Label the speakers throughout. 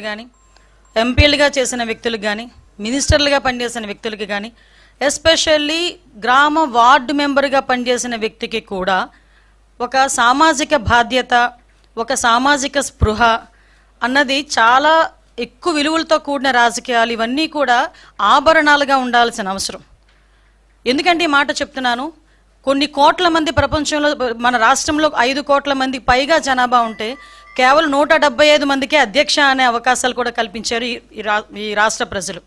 Speaker 1: కానీ ఎంపీలుగా చేసిన వ్యక్తులకు కానీ మినిస్టర్లుగా పనిచేసిన వ్యక్తులకి కానీ ఎస్పెషల్లీ గ్రామ వార్డు మెంబర్గా పనిచేసిన వ్యక్తికి కూడా ఒక సామాజిక బాధ్యత, ఒక సామాజిక స్పృహ అన్నది చాలా ఎక్కువ విలువలతో కూడిన రాజకీయాలు ఇవన్నీ కూడా ఆభరణాలుగా ఉండాల్సిన అవసరం. ఎందుకంటే ఈ మాట చెప్తున్నాను, కొన్ని కోట్ల మంది ప్రపంచంలో, మన రాష్ట్రంలో 5 కోట్ల మందికి పైగా జనాభా ఉంటే కేవలం 175 మందికే అధ్యక్ష అనే అవకాశాలు కూడా కల్పించారు ఈ రాష్ట్ర ప్రజలు.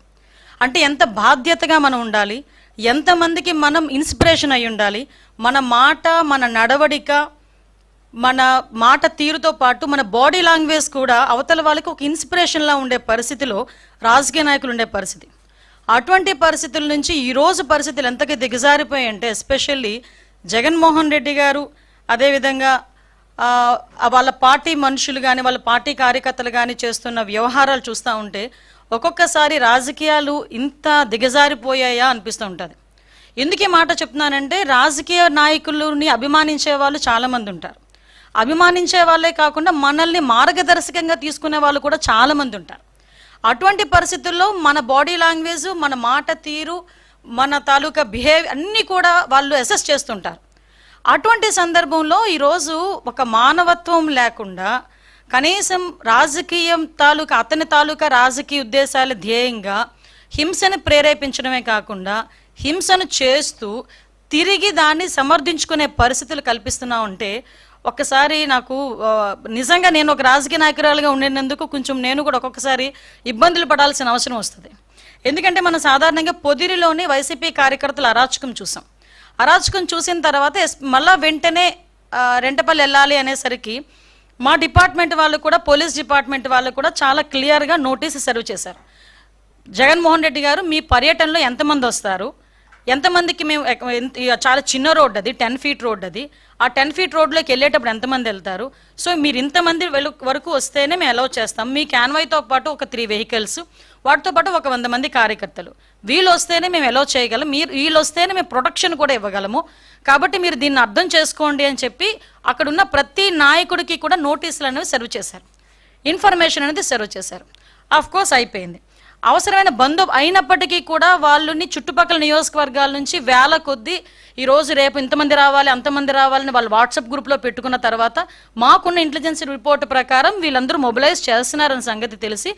Speaker 1: అంటే ఎంత బాధ్యతగా మనం ఉండాలి, ఎంతమందికి మనం ఇన్స్పిరేషన్ అయి ఉండాలి. మన మాట, మన నడవడిక, మన మాట తీరుతో పాటు మన బాడీ లాంగ్వేజ్ కూడా అవతల వాళ్ళకి ఒక ఇన్స్పిరేషన్లా ఉండే పరిస్థితిలో రాజకీయ నాయకులు ఉండే పరిస్థితి. అటువంటి పరిస్థితుల నుంచి ఈరోజు పరిస్థితులు ఎంతగా దిగజారిపోయాయంటే ఎస్పెషల్లీ జగన్మోహన్ రెడ్డి గారు, అదేవిధంగా వాళ్ళ పార్టీ మనుషులు కానీ వాళ్ళ పార్టీ కార్యకర్తలు కానీ చేస్తున్న వ్యవహారాలు చూస్తూ ఉంటే ఒక్కొక్కసారి రాజకీయాలు ఇంత దిగజారిపోయాయా అనిపిస్తూ ఉంటుంది. ఎందుకు ఈ మాట చెప్తున్నానంటే రాజకీయ నాయకులని అభిమానించే వాళ్ళు చాలామంది ఉంటారు. అభిమానించే వాళ్ళే కాకుండా మనల్ని మార్గదర్శకంగా తీసుకునే వాళ్ళు కూడా చాలామంది ఉంటారు. అటువంటి పరిస్థితుల్లో మన బాడీ లాంగ్వేజ్, మన మాట తీరు, మన తాలూకా బిహేవియర్ అన్నీ కూడా వాళ్ళు అసెస్ చేస్తుంటారు. అటువంటి సందర్భంలో ఈరోజు ఒక మానవత్వం లేకుండా కనీసం రాజకీయం అతని తాలూకా రాజకీయ ఉద్దేశాల ధ్యేయంగా హింసను ప్రేరేపించడమే కాకుండా హింసను చేస్తూ తిరిగి దాన్ని సమర్థించుకునే పరిస్థితులు కల్పిస్తున్నా ఉంటే ఒక్కసారి నాకు నిజంగా నేను ఒక రాజకీయ నాయకురాలుగా ఉండినందుకు కొంచెం నేను కూడా ఒక్కొక్కసారి ఇబ్బందులు పడాల్సిన అవసరం వస్తుంది. ఎందుకంటే మనం సాధారణంగా పొదిరిలోని వైసీపీ కార్యకర్తల అరాచకం చూసాం. అరాచకం చూసిన తర్వాత మళ్ళా వెంటనే రెంటపల్లి వెళ్ళాలి అనేసరికి మా డిపార్ట్మెంట్ వాళ్ళు కూడా, పోలీస్ డిపార్ట్మెంట్ వాళ్ళు కూడా చాలా క్లియర్గా నోటీస్ సర్వ్ చేశారు. జగన్మోహన్ రెడ్డి గారు, మీ పర్యటనలో ఎంతమంది వస్తారు, ఎంతమందికి మేము, చాలా చిన్న రోడ్ అది, 10 ఫీట్ రోడ్ అది, ఆ 10 ఫీట్ రోడ్లోకి వెళ్ళేటప్పుడు ఎంతమంది వెళ్తారు, సో మీరు ఇంతమంది వరకు వస్తేనే మేము అలౌ చేస్తాం. మీ క్యాన్వాయ్తో పాటు ఒక 3 వెహికల్స్, వాటితో పాటు ఒక 100 మంది కార్యకర్తలు, వీళ్ళు వస్తేనే మేము అలౌ చేయగలం, వీళ్ళు వస్తేనే మేము ప్రొటెక్షన్ కూడా ఇవ్వగలము, కాబట్టి మీరు దీన్ని అర్థం చేసుకోండి అని చెప్పి అక్కడ ఉన్న ప్రతి నాయకుడికి కూడా నోటీసులు అనేవి సర్వ్ చేశారు, ఇన్ఫర్మేషన్ అనేది సర్వ్ చేశారు. ఆఫ్ కోర్స్ అయిపోయింది. అవసరమైన అయినప్పటికీ కూడా వాళ్ళని చుట్టుపక్కల నియోజకవర్గాల నుంచి వేల కొద్దీ ఈరోజు రేపు ఇంతమంది రావాలి, అంతమంది రావాలని వాళ్ళు వాట్సాప్ గ్రూప్లో పెట్టుకున్న తర్వాత మాకున్న ఇంటెలిజెన్స్ రిపోర్ట్ ప్రకారం వీళ్ళందరూ మొబిలైజ్ చేస్తున్నారన్న సంగతి తెలిసి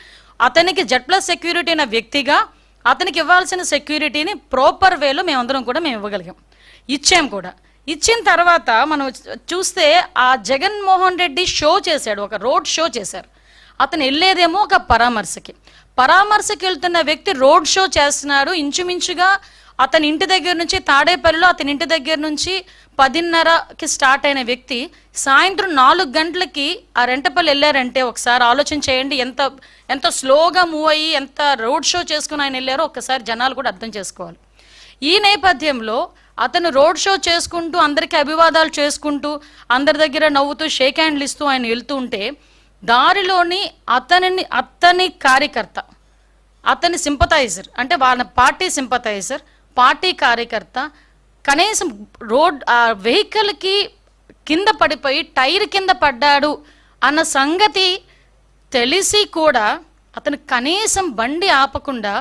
Speaker 1: అతనికి Z+ సెక్యూరిటీ అయిన వ్యక్తిగా అతనికి ఇవ్వాల్సిన సెక్యూరిటీని ప్రాపర్ వేలో మేమందరం కూడా మేము ఇవ్వగలిగాం, ఇచ్చాం కూడా. ఇచ్చిన తర్వాత మనం చూస్తే ఆ జగన్మోహన్ రెడ్డి షో చేశాడు, ఒక రోడ్ షో చేశారు. అతను వెళ్ళేదేమో ఒక పరామర్శకి వెళ్తున్న వ్యక్తి రోడ్ షో చేస్తున్నాడు. ఇంచుమించుగా అతని ఇంటి దగ్గర నుంచి, తాడేపల్లిలో అతని ఇంటి దగ్గర నుంచి 10:30కి స్టార్ట్ అయిన వ్యక్తి సాయంత్రం 4 గంటలకి ఆ రెంటపల్లి వెళ్ళారంటే ఒకసారి ఆలోచన చేయండి, ఎంత స్లోగా మూవ్ అయ్యి ఎంత రోడ్ షో చేసుకుని ఆయన వెళ్ళారో ఒక్కసారి జనాలు కూడా అర్థం చేసుకోవాలి. ఈ నేపథ్యంలో అతను రోడ్ షో చేసుకుంటూ, అందరికీ అభివాదాలు చేసుకుంటూ, అందరి దగ్గర నవ్వుతూ, షేక్ హ్యాండ్లు ఇస్తూ ఆయన వెళ్తూ ఉంటే దారిలోని అతని కార్యకర్త, అతని సింపథైజర్, అంటే వాళ్ళ పార్టీ సింపథైజర్, పార్టీ కార్యకర్త కనీసం వెహికల్కి కింద పడిపోయి టైర్ కింద పడ్డాడు అన్న సంగతి తెలిసి కూడా అతను కనీసం బండి ఆపకుండా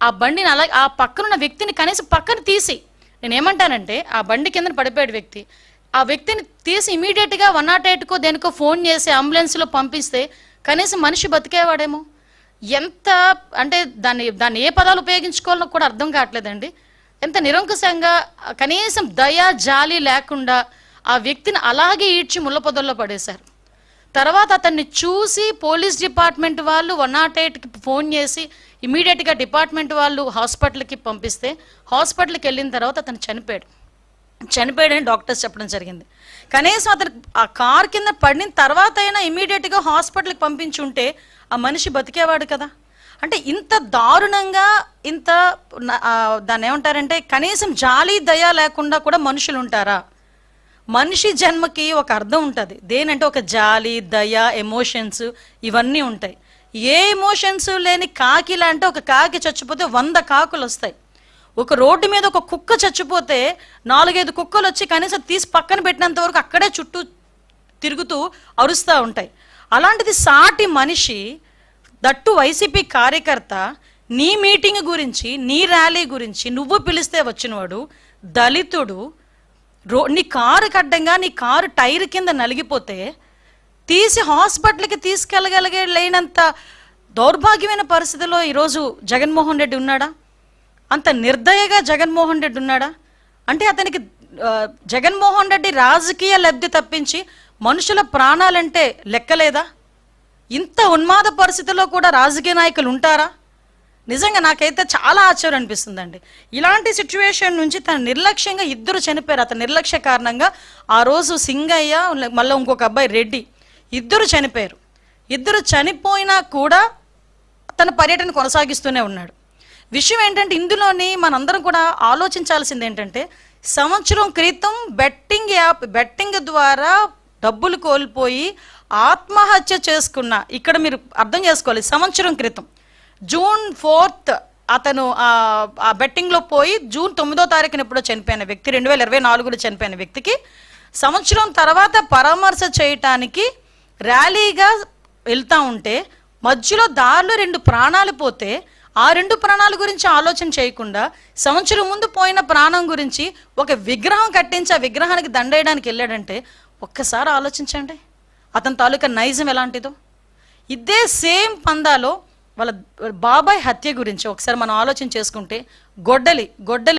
Speaker 1: ఆ బండిని అలా ఆ పక్కనున్న వ్యక్తిని కనీసం పక్కన తీసి, నేనేమంటానంటే ఆ బండి కింద పడిపోయాడు వ్యక్తి, ఆ వ్యక్తిని తీసి ఇమీడియట్గా 108కో దేనికో ఫోన్ చేసి అంబులెన్స్లో పంపిస్తే కనీసం మనిషి బతికేవాడేమో. ఎంత అంటే దాన్ని ఏ పదాలు ఉపయోగించుకోవాలో కూడా అర్థం కావట్లేదండి. ఎంత నిరంకుశంగా, కనీసం దయ జాలి లేకుండా ఆ వ్యక్తిని అలాగే ఈడ్చి ముళ్ళ పొదల్లో పడేశారు. తర్వాత అతన్ని చూసి పోలీస్ డిపార్ట్మెంట్ వాళ్ళు 108కి ఫోన్ చేసి ఇమీడియట్గా డిపార్ట్మెంట్ వాళ్ళు హాస్పిటల్కి పంపిస్తే హాస్పిటల్కి వెళ్ళిన తర్వాత అతను చనిపోయాడని డాక్టర్స్ చెప్పడం జరిగింది. కనీసం అతను ఆ కార్ కింద పడిన తర్వాత అయినా ఇమీడియట్గా హాస్పిటల్కి పంపించి ఉంటే ఆ మనిషి బతికేవాడు కదా. అంటే ఇంత దారుణంగా, ఇంత దాన్ని ఏమంటారంటే కనీసం జాలి దయ లేకుండా కూడా మనుషులు ఉంటారా? మనిషి జన్మకి ఒక అర్థం ఉంటుంది, దేనంటే ఒక జాలి దయ ఎమోషన్స్ ఇవన్నీ ఉంటాయి. ఏ ఎమోషన్స్ లేని కాకిలా అంటే ఒక కాకి చచ్చిపోతే 100 కాకులు వస్తాయి. ఒక రోడ్డు మీద ఒక కుక్క చచ్చిపోతే 4-5 కుక్కలు వచ్చి కనీసం తీసి పక్కన పెట్టినంత వరకు అక్కడే చుట్టూ తిరుగుతూ అరుస్తూ ఉంటాయి. అలాంటిది సాటి మనిషి దట్టు వైసీపీ కార్యకర్త నీ మీటింగ్ గురించి, నీ ర్యాలీ గురించి నువ్వు పిలిస్తే వచ్చినవాడు దళితుడు, నీ కారు కడ్డంగా నీ కారు టైర్ కింద నలిగిపోతే తీసి హాస్పిటల్కి లేనంత దౌర్భాగ్యమైన పరిస్థితిలో ఈరోజు జగన్మోహన్ రెడ్డి ఉన్నాడా? అంత నిర్దయగా జగన్మోహన్ రెడ్డి ఉన్నాడా? అంటే అతనికి జగన్మోహన్ రెడ్డి రాజకీయ లబ్ధి తప్పించి మనుషుల ప్రాణాలంటే లెక్కలేదా? ఇంత ఉన్మాద పరిస్థితిలో కూడా రాజకీయ నాయకులు ఉంటారా? నిజంగా నాకైతే చాలా ఆశ్చర్యం అనిపిస్తుందండి. ఇలాంటి సిచ్యువేషన్ నుంచి తన నిర్లక్ష్యంగా ఇద్దరు చనిపోయారు. అతని నిర్లక్ష్య కారణంగా ఆ రోజు సింగయ్య, మళ్ళీ ఇంకొక అబ్బాయి రెడ్డి, ఇద్దరు చనిపోయారు. ఇద్దరు చనిపోయినా కూడా తన పర్యటన కొనసాగిస్తూనే ఉన్నాడు. విషయం ఏంటంటే ఇందులోని మనందరం కూడా ఆలోచించాల్సింది ఏంటంటే, సంవత్సరం క్రితం బెట్టింగ్ ద్వారా డబ్బులు కోల్పోయి ఆత్మహత్య చేసుకున్న, ఇక్కడ మీరు అర్థం చేసుకోవాలి, సంవత్సరం క్రితం జూన్ 4th అతను ఆ బెట్టింగ్లో పోయి జూన్ 9వ తారీఖున ఎప్పుడో చనిపోయిన వ్యక్తి, 2024లో చనిపోయిన వ్యక్తికి సంవత్సరం తర్వాత పరామర్శ చేయటానికి ర్యాలీగా వెళ్తా ఉంటే మధ్యలో దారిలో 2 ప్రాణాలు పోతే ఆ 2 ప్రాణాల గురించి ఆలోచన చేయకుండా సంవత్సరం ముందు పోయిన ప్రాణం గురించి ఒక విగ్రహం కట్టించి ఆ విగ్రహానికి దండేయడానికి వెళ్ళాడంటే ఒక్కసారి ఆలోచించండి అతని తాలూకా నైజం ఎలాంటిదో. ఇదే సేమ్ పందాలో వాళ్ళ బాబాయ్ హత్య గురించి ఒకసారి మనం ఆలోచన చేసుకుంటే, గొడ్డలి